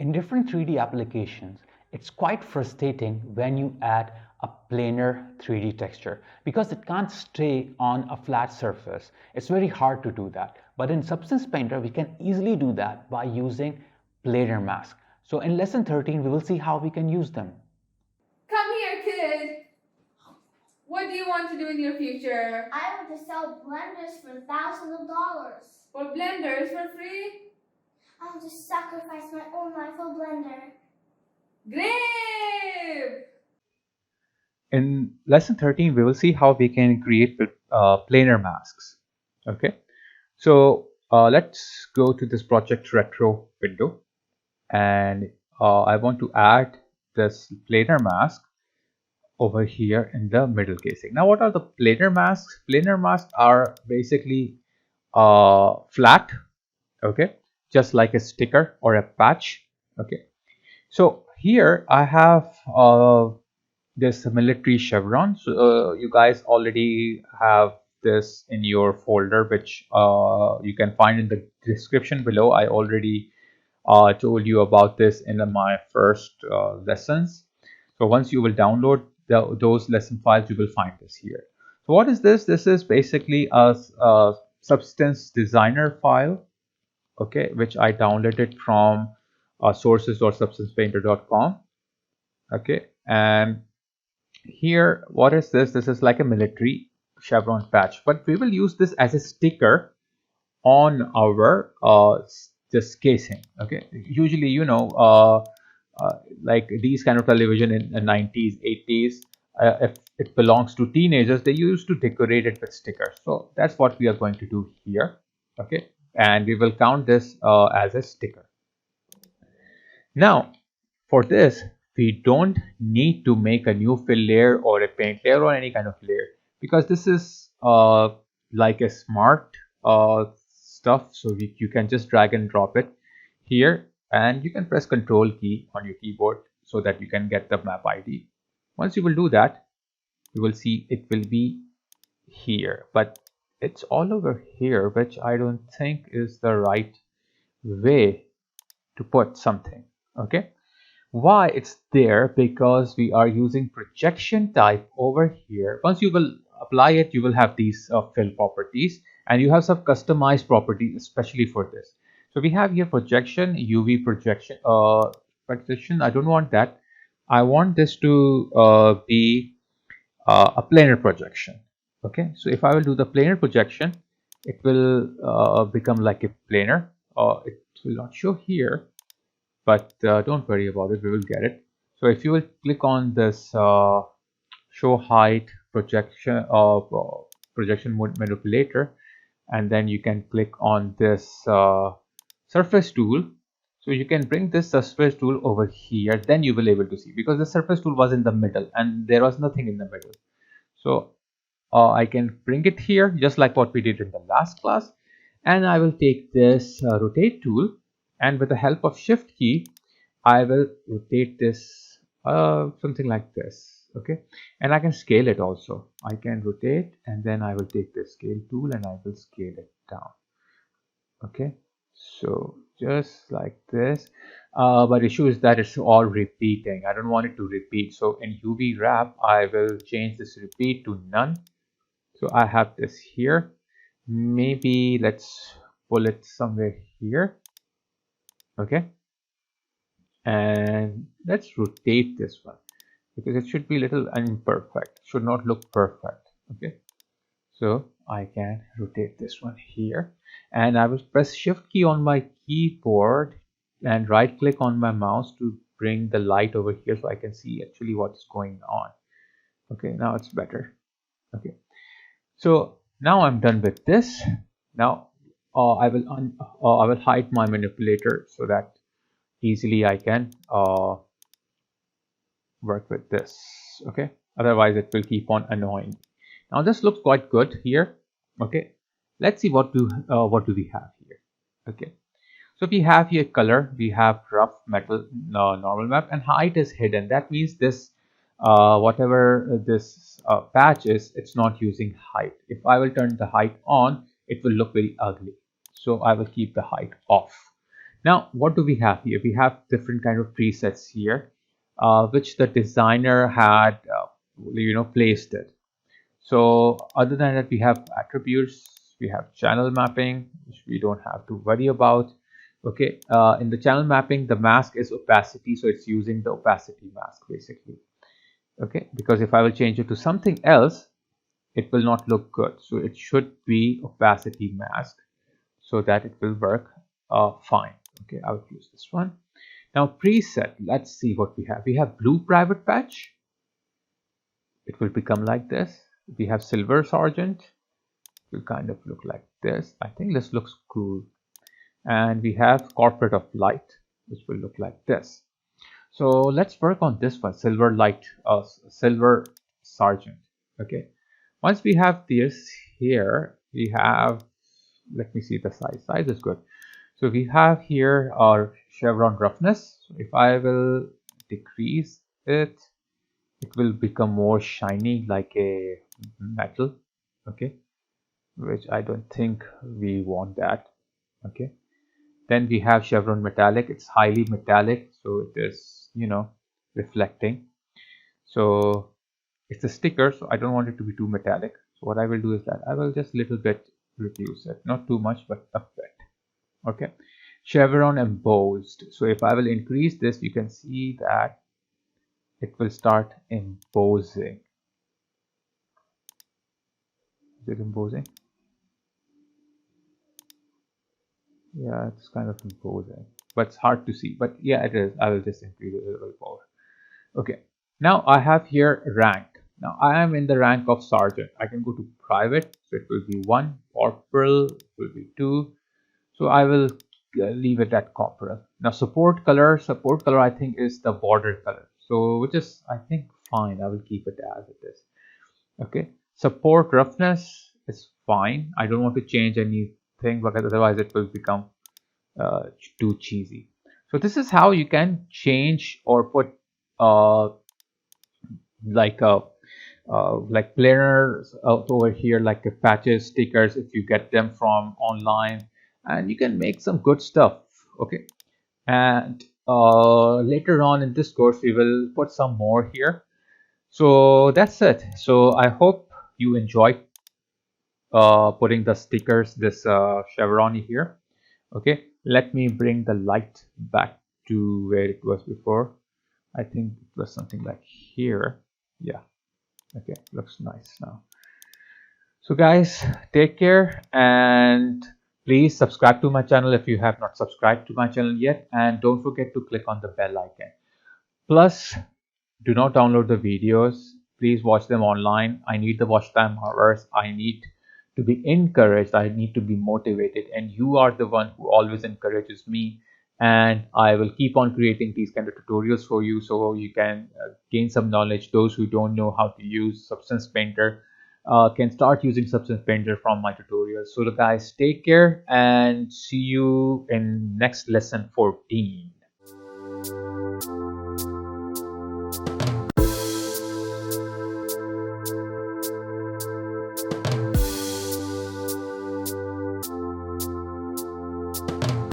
In different 3D applications, it's quite frustrating when you add a planar 3D texture because it can't stay on a flat surface. It's very hard to do that. But in Substance Painter, we can easily do that by using planar masks. So in lesson 13, we will see how we can use them. Come here, kid. What do you want to do in your future? I want to sell blenders for thousands of dollars. For blenders for free? I want to sacrifice my own life for blender. Great! In lesson 13, we will see how we can create planar masks. Okay, so let's go to this project retro window, and I want to add this planar mask over here in the middle casing. Now, what are the planar masks? Planar masks are basically flat, okay, just like a sticker or a patch. Okay, so here I have this military chevron. So you guys already have this in your folder, which you can find in the description below. I already told you about this in my first lessons. So once you will download those lesson files, you will find this here. So what is this? This is basically a Substance Designer file, okay, which I downloaded from sources.substancepainter.com. okay, and here, what is this? This is like a military chevron patch, but we will use this as a sticker on our this casing. Okay, usually, you know, like these kind of television in the 90s, 80s, if it belongs to teenagers, they used to decorate it with stickers. So that's what we are going to do here. Okay, and we will count this as a sticker. Now, for this, we don't need to make a new fill layer or a paint layer or any kind of layer, because this is like a smart stuff. So you can just drag and drop it here, and you can press Control key on your keyboard so that you can get the map ID. Once you will do that, you will see it will be here, but it's all over here, which I don't think is the right way to put something. Okay, why it's there? Because we are using projection type over here. Once you will apply it, you will have these fill properties, and you have some customized properties especially for this. So we have here projection, UV projection, projection. I don't want that. I want this to be a planar projection. Okay, so if I will do the planar projection, it will become like a planar. It will not show here, but don't worry about it, we will get it. So if you will click on this show height projection of projection mode manipulator, and then you can click on this surface tool. So you can bring this surface tool over here, then you will able to see, because the surface tool was in the middle and there was nothing in the middle. So I can bring it here just like what we did in the last class, and I will take this rotate tool, and with the help of shift key I will rotate this something like this. Okay, and I can scale it also. I can rotate, and then I will take the scale tool and I will scale it down. Okay, so just like this, but issue is that it's all repeating. I don't want it to repeat, so in UV wrap I will change this repeat to none. So I have this here. Maybe let's pull it somewhere here. Okay, and let's rotate this one, because it should be a little imperfect, should not look perfect. Okay, so I can rotate this one here, and I will press shift key on my keyboard and right click on my mouse to bring the light over here so I can see actually what's going on. Okay, now it's better. Okay, so now I'm done with this. Now I will hide my manipulator so that easily I can work with this. Okay, otherwise it will keep on annoying. Now this looks quite good here. Okay, let's see what do we have here. Okay, so we have here color, we have rough metal, normal map, and height is hidden. That means this whatever this patch is, it's not using height. If I will turn the height on, it will look very ugly, so I will keep the height off. Now, what do we have here? We have different kind of presets here, which the designer had, placed it. So other than that, we have attributes, we have channel mapping, which we don't have to worry about. Okay, in the channel mapping, the mask is opacity, so it's using the opacity mask basically. Okay, because if I will change it to something else, it will not look good. So it should be opacity mask so that it will work fine. Okay, I will use this one. Now preset, let's see what we have. We have blue private patch. It will become like this. We have silver sergeant. It will kind of look like this. I think this looks cool. And we have corporate of light, which will look like this. So let's work on this one, silver light, silver sergeant. Okay. Once we have this here, we have, let me see the size. Size is good. So we have here our chevron roughness. So if I will decrease it, it will become more shiny like a metal. Okay, which I don't think we want that. Okay, then we have chevron metallic. It's highly metallic, so it is, reflecting. So it's a sticker, so I don't want it to be too metallic. So what I will do is that I will just little bit reduce it, not too much, but a bit. Okay, chevron embossed. So if I will increase this, you can see that it will start embossing. Is it embossing? Yeah, it's kind of imposing, but it's hard to see. But yeah, it is. I will just increase it a little more. Okay, now I have here rank. Now I am in the rank of sergeant. I can go to private, so it will be 1. Corporal will be 2. So I will leave it at corporal. Now support color I think is the border color. So which is, I think, fine. I will keep it as it is. Okay, support roughness is fine. I don't want to change anything because otherwise it will become too cheesy. So this is how you can change or put uh, like a like planners over here, like patches, stickers, if you get them from online, and you can make some good stuff. Okay, and later on in this course we will put some more here. So that's it. So I hope you enjoyed putting the stickers, this chevron here. Okay, let me bring the light back to where it was before. I think it was something like here. Yeah, okay, looks nice now. So guys, take care, and please subscribe to my channel if you have not subscribed to my channel yet, and don't forget to click on the bell icon. Plus, do not download the videos. Please watch them online. I need the watch time hours. I need to be encouraged. I need to be motivated. And you are the one who always encourages me. And I will keep on creating these kind of tutorials for you so you can gain some knowledge. Those who don't know how to use Substance Painter can start using Substance Painter from my tutorials. So guys, take care and see you in next lesson 14.